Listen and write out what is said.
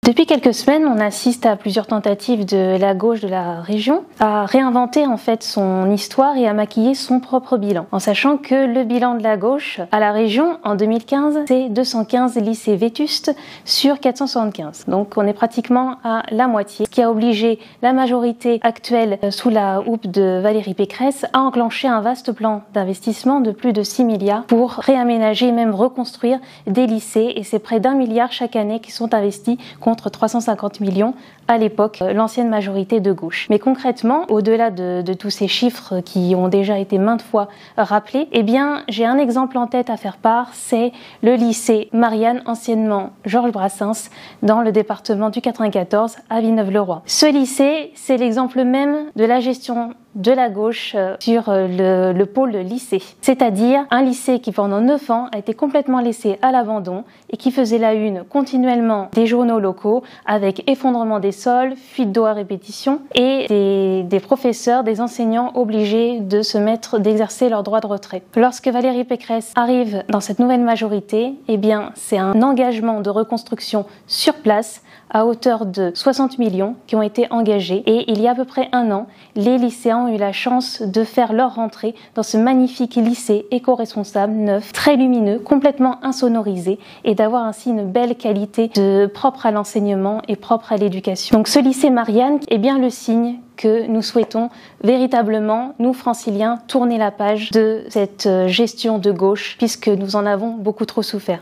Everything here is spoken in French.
Depuis quelques semaines, on assiste à plusieurs tentatives de la gauche de la région à réinventer en fait son histoire et à maquiller son propre bilan, en sachant que le bilan de la gauche à la région en 2015, c'est 215 lycées vétustes sur 475. Donc on est pratiquement à la moitié, ce qui a obligé la majorité actuelle sous la houppe de Valérie Pécresse à enclencher un vaste plan d'investissement de plus de 6 milliards pour réaménager et même reconstruire des lycées, et c'est près d'1 milliard chaque année qui sont investis contre 350 millions à l'époque, l'ancienne majorité de gauche. Mais concrètement, au-delà de tous ces chiffres qui ont déjà été maintes fois rappelés, eh bien, j'ai un exemple en tête à faire part, c'est le lycée Marianne, anciennement Georges Brassens, dans le département du 94 à Villeneuve-le-Roi. Ce lycée, c'est l'exemple même de la gestion de la gauche sur le pôle lycée. C'est-à-dire un lycée qui pendant 9 ans a été complètement laissé à l'abandon et qui faisait la une continuellement des journaux locaux avec effondrement des sols, fuite d'eau à répétition et des professeurs, des enseignants obligés d'exercer leur droit de retrait. Lorsque Valérie Pécresse arrive dans cette nouvelle majorité, eh bien c'est un engagement de reconstruction sur place à hauteur de 60 millions qui ont été engagés, et il y a à peu près 1 an, les lycéens ont eu la chance de faire leur rentrée dans ce magnifique lycée éco-responsable, neuf, très lumineux, complètement insonorisé, et d'avoir ainsi une belle qualité propre à l'enseignement et propre à l'éducation. Donc ce lycée Marianne est bien le signe que nous souhaitons véritablement, nous franciliens, tourner la page de cette gestion de gauche, puisque nous en avons beaucoup trop souffert.